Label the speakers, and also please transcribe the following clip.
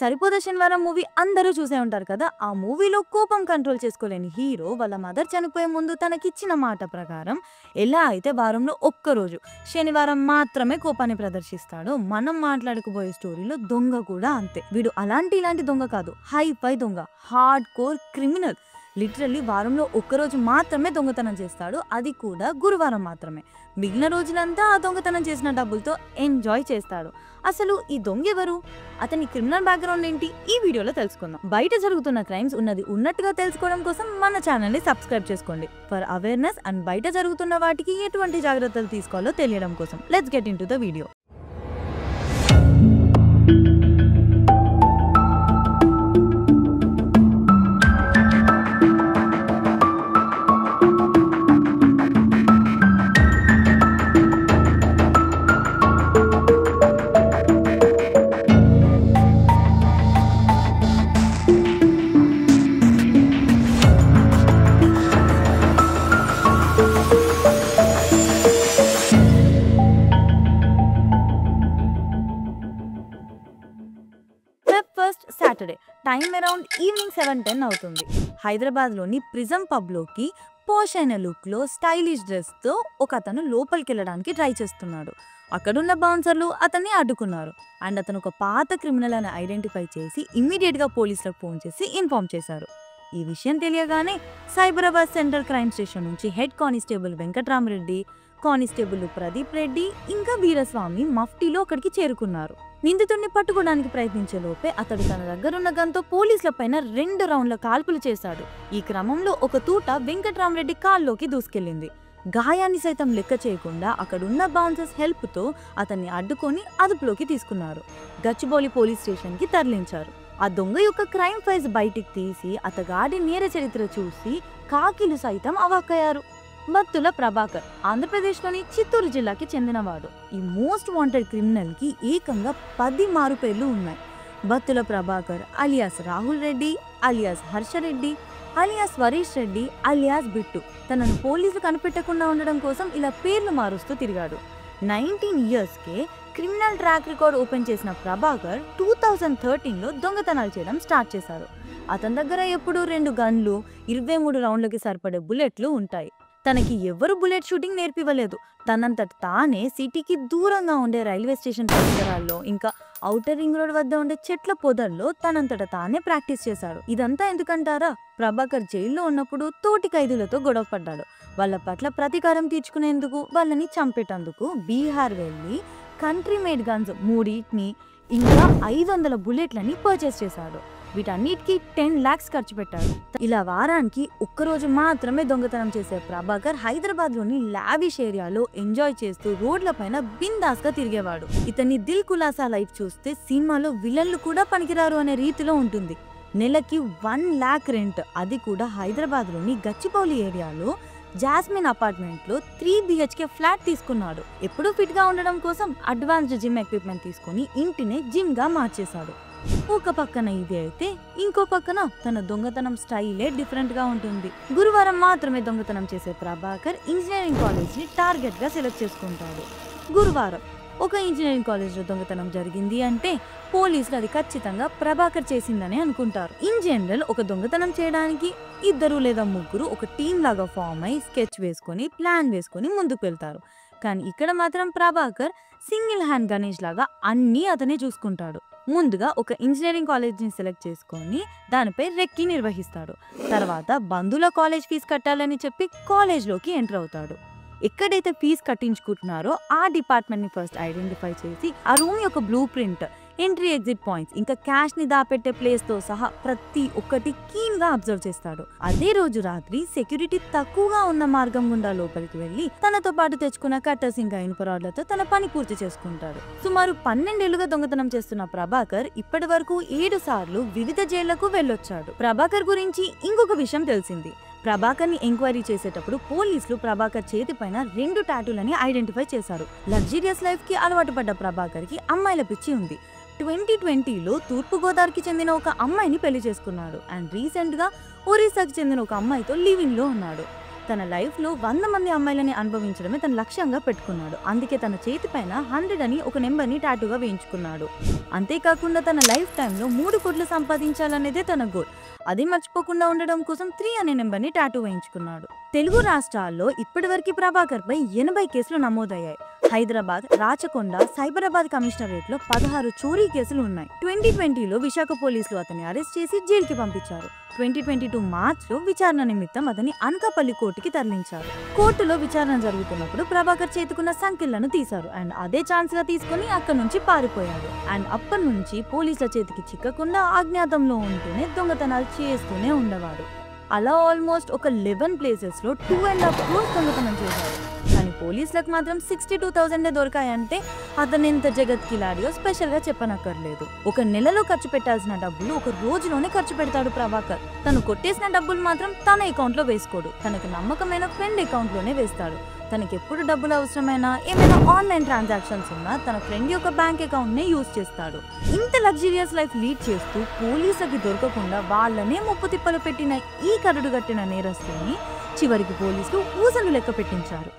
Speaker 1: సరిపోద శనివారం మూవీ అందరూ చూసే ఉంటారు కదా. ఆ మూవీలో కోపం కంట్రోల్ చేసుకోలేని హీరో వాళ్ళ మదర్ చనిపోయే ముందు తనకిచ్చిన మాట ప్రకారం ఎలా అయితే వారంలో ఒక్కరోజు శనివారం మాత్రమే కోపాన్ని ప్రదర్శిస్తాడో, మనం మాట్లాడుకోబోయే స్టోరీలో దొంగ కూడా అంతే. వీడు ఇలాంటి దొంగ కాదు, హై ఫై దొంగ, హార్డ్ కోర్ క్రిమినల్. లిటరల్లీ వారంలో ఒక్కరోజు మాత్రమే దొంగతనం చేస్తాడు, అది కూడా గురువారం మాత్రమే. మిగిలిన రోజులంతా ఆ దొంగతనం చేసిన డబ్బులతో ఎంజాయ్ చేస్తాడు. అసలు ఈ దొంగ ఎవరు, అతని క్రిమినల్ బ్యాక్గ్రౌండ్ ఏంటి, ఈ వీడియోలో తెలుసుకుందాం. బయట జరుగుతున్న క్రైమ్స్ ఉన్నది ఉన్నట్టుగా తెలుసుకోవడం కోసం మన ఛానల్ని సబ్స్క్రైబ్ చేసుకోండి ఫర్ అవేర్నెస్ అండ్ బయట జరుగుతున్న వాటికి ఎటువంటి జాగ్రత్తలు తీసుకోవాలో తెలియడం కోసం. Let's get in to the video. Saturday time around evening 7:10 అవుతుంది. హైదరాబాద్లోని ప్రిజం పబ్లోకి పోష్ అయిన లుక్లో స్టైలిష్ డ్రెస్తో ఒక అతను లోపలికి వెళ్ళడానికి ట్రై చేస్తున్నాడు. అక్కడున్న బౌన్సర్లు అతన్ని అడ్డుకున్నారు అండ్ అతను ఒక పాత క్రిమినల్ అని ఐడెంటిఫై చేసి ఇమ్మీడియట్గా పోలీసులకు ఫోన్ చేసి ఇన్ఫార్మ్ చేశారు. ఈ విషయం తెలియగానే సైబరాబాద్ సెంట్రల్ క్రైమ్ స్టేషన్ నుంచి head constable Venkatramareddy, constable Pradeep Reddy ఇంకా వీరస్వామి మఫ్టీలో అక్కడికి చేరుకున్నారు. నిందితుడిని పట్టుకోవడానికి ప్రయత్నించే లోపే అతడు తన దగ్గరున్న గన్తో పోలీసుల పైన 2 రౌండ్ల కాల్పులు చేశాడు. ఈ క్రమంలో ఒక తూట వెంకట్రామరెడ్డి కాల్లోకి దూసుకెళ్లింది. గాయాన్ని సైతం లెక్క చేయకుండా అక్కడున్న బౌన్సర్స్ హెల్ప్తో అతన్ని అడ్డుకొని అదుపులోకి తీసుకున్నారు. గచ్చిబౌలి పోలీస్ స్టేషన్కి తరలించారు. ఆ దొంగ యొక్క క్రైమ్ ఫైల్స్ బయటికి తీసి అతగాడి నేర చరిత్ర చూసి కాకిలు సైతం అవాక్కయ్యారు. బత్తుల ప్రభాకర్ ఆంధ్రప్రదేశ్లోని చిత్తూరు జిల్లాకి చెందినవాడు. ఈ మోస్ట్ వాంటెడ్ క్రిమినల్ కి ఏకంగా 10 మారు పేర్లు ఉన్నాయి. Battula Prabhakar alias Rahul Reddy, alias Harsha Reddy, alias Varish Reddy, alias Bittu. తనను పోలీసులు కనిపెట్టకుండా ఉండడం కోసం ఇలా పేర్లు మారుస్తూ తిరిగాడు. 19 ఇయర్స్కే క్రిమినల్ ట్రాక్ రికార్డ్ ఓపెన్ చేసిన ప్రభాకర్ 2013లో దొంగతనాలు చేయడం స్టార్ట్ చేశారు. అతని దగ్గర ఎప్పుడూ 2 గన్లు, 23 రౌండ్లకి సరిపడే బుల్లెట్లు ఉంటాయి. తనకి ఎవరు బుల్లెట్ షూటింగ్ నేర్పివ్వలేదు. తనంతట తానే సిటీకి దూరంగా ఉండే రైల్వే స్టేషన్ పరిసరాల్లో ఇంకా ఔటర్ రింగ్ రోడ్ వద్ద ఉండే చెట్ల పొదల్లో తనంతట తానే ప్రాక్టీస్ చేశాడు. ఇదంతా ఎందుకంటారా, ప్రభాకర్ జైల్లో ఉన్నప్పుడు తోటి ఖైదీలతో గొడవ పడ్డాడు. వాళ్ళ పట్ల ప్రతీకారం తీర్చుకునేందుకు, వాళ్ళని చంపేటందుకు బీహార్ వెళ్ళి కంట్రీ మేడ్ గన్స్ 3 ఇంకా 500 బుల్లెట్లని పర్చేస్ చేశాడు. వీటన్నిటికీ 10 lakhs ఖర్చు పెట్టాడు. ఇలా వారానికి ఒక్కరోజు మాత్రమే దొంగతనం చేసే ప్రభాకర్ హైదరాబాద్లోని లావిష్ ఏరియాలో ఎంజాయ్ చేస్తూ రోడ్ల పైన బిందాస్గా తిరిగేవాడు. ఇతని దిల్ కులాసా లైఫ్ చూస్తే సినిమాలో విలన్లు కూడా పనికిరారు అనే రీతిలో ఉంటుంది. నెలకి 1 lakh రెంట్, అది కూడా హైదరాబాద్లోని గచ్చిబౌలి ఏరియాలో జాస్మిన్ అపార్ట్మెంట్లో 3 BHK ఫ్లాట్ తీసుకున్నాడు. ఎప్పుడూ ఫిట్గా ఉండడం కోసం అడ్వాన్స్డ్ జిమ్ ఎక్విప్మెంట్ తీసుకుని ఇంటినే జిమ్గా మార్చేశాడు. ఒక పక్కన ఇది అయితే ఇంకో పక్కన తన దొంగతనం స్టైలే డిఫరెంట్గా ఉంటుంది. గురువారం మాత్రమే దొంగతనం చేసే ప్రభాకర్ ఇంజనీరింగ్ కాలేజ్ని టార్గెట్గా సెలెక్ట్ చేసుకుంటాడు. గురువారం ఒక ఇంజనీరింగ్ కాలేజ్లో దొంగతనం జరిగింది అంటే పోలీసులు అది ఖచ్చితంగా ప్రభాకర్ చేసిందని అనుకుంటారు. ఇన్ జనరల్ ఒక దొంగతనం చేయడానికి 2 లేదా 3 ఒక టీమ్ లాగా ఫామ్ అయి స్కెచ్ వేసుకొని ప్లాన్ వేసుకొని ముందుకు వెళ్తారు. కానీ ఇక్కడ మాత్రం ప్రభాకర్ సింగిల్ హ్యాండ్ గణేష్ లాగా అన్నీ అతనే చూసుకుంటాడు. ముందుగా ఒక ఇంజనీరింగ్ కాలేజ్ని సెలెక్ట్ చేసుకొని దానిపై రెక్కి నిర్వహిస్తాడు. తర్వాత బంధువుల కాలేజ్ ఫీజు కట్టాలని చెప్పి కాలేజ్లోకి ఎంటర్ అవుతాడు. ఎక్కడైతే ఫీజు కట్టించుకుంటున్నారో ఆ డిపార్ట్మెంట్ని ఫస్ట్ ఐడెంటిఫై చేసి ఆ రూమ్ యొక్క blue print, entry exit points ఇంకా క్యాష్ ని దాపెట్టే ప్లేస్ తో సహా ప్రతి ఒక్కటి కీన్ గా అబ్జర్వ్ చేస్తాడు. అదే రోజు రాత్రి సెక్యూరిటీ తక్కువగా ఉన్న మార్గం గుండా లోపలికి వెళ్లి తనతో పాటు తెచ్చుకున్న కట్టర్స్ ఇంకా ఇనుప రాడ్లతో తన పని పూర్తి చేసుకుంటాడు. సుమారు 12 ఏళ్లుగా దొంగతనం చేస్తున్న ప్రభాకర్ ఇప్పటి వరకు 7 సార్లు వివిధ జైళ్లకు వెళ్ళొచ్చాడు. ప్రభాకర్ గురించి ఇంకొక విషయం తెలిసింది. ప్రభాకర్ ని ఎంక్వైరీ చేసేటప్పుడు పోలీసులు ప్రభాకర్ చేతి పైన 2 టాటూలని ఐడెంటిఫై చేశారు. లగ్జరియస్ లైఫ్ కి అలవాటు పడ్డ ప్రభాకర్ కి అమ్మాయిల పిచ్చి ఉంది. 2020లో తూర్పు గోదావరికి చెందిన ఒక అమ్మాయిని పెళ్లి చేసుకున్నాడు అండ్ రీసెంట్ గా ఒరిస్సాకి చెందిన ఒక అమ్మాయితో లివింగ్ లో ఉన్నాడు. తన లైఫ్లో 100 మంది అమ్మాయిలని అనుభవించడమే తన లక్ష్యంగా పెట్టుకున్నాడు. అందుకే తన చేతిపైన 100 అని ఒక నెంబర్ని టాటూగా వేయించుకున్నాడు. అంతేకాకుండా తన లైఫ్ టైంలో 3 కోట్లు సంపాదించాలనేదే తన గోల్. అది మర్చిపోకుండా ఉండడం కోసం 3 అనే నెంబర్ని టాటూ వేయించుకున్నాడు. తెలుగు రాష్ట్రాల్లో ఇప్పటివరకు ప్రభాకర్పై 80 కేసులు నమోదయ్యాయి. హైదరాబాద్, రాచకొండ, సైబరాబాద్ కమిషనరేట్లో 16 చోరీ కేసులు ఉన్నాయి. 2020లో విశాఖ పోలీసులు అతన్ని అరెస్ట్ చేసి జైలుకి పంపించారు. 2022 మార్చ్లో విచారణ నిమిత్తం అతన్ని అనకాపల్లి కోర్టుకి తరలించారు. కోర్టులో విచారణ జరుగుతున్నప్పుడు ప్రభాకర్ చేతుకున్న సంకెళ్లను తీశారు అండ్ అదే ఛాన్స్ గా తీసుకుని అక్కడి నుంచి పారిపోయాడు. అండ్ అప్పటి నుంచి పోలీసుల చేతికి చిక్కకుండా అజ్ఞాతంలో ఉంటూనే దొంగతనాలు చేస్తూనే ఉండేవాడు. అలా ఆల్మోస్ట్ ఒక 11 ప్లేసెస్లో 2.5 crores దొంగతనం చేశాడు. కానీ పోలీసులకు మాత్రం 62,000 దొరికాయంటే అతను ఎంత జగత్కిలాడియో స్పెషల్గా చెప్పనక్కర్లేదు. ఒక నెలలో ఖర్చు పెట్టాల్సిన డబ్బులు ఒక రోజులోనే ఖర్చు పెడతాడు ప్రభాకర్. తను కొట్టేసిన డబ్బులు మాత్రం తన అకౌంట్లో వేసుకోడు. తనకు నమ్మకమైన ఫ్రెండ్ అకౌంట్లోనే వేస్తాడు. తనకి ఎప్పుడు డబ్బులు అవసరమైనా ఏమైనా ఆన్లైన్ ట్రాన్సాక్షన్స్ ఉన్నా తన ఫ్రెండ్ యొక్క బ్యాంక్ అకౌంట్నే యూజ్ చేస్తాడు. ఇంత లగ్జరియస్ లైఫ్ లీడ్ చేస్తూ పోలీసులకి దొరకకుండా వాళ్ళనే ముప్పు తిప్పలు పెట్టిన ఈ కరడుగట్టిన నేరస్తుని చివరికి పోలీసులు ఊసలు లెక్క పెట్టించారు.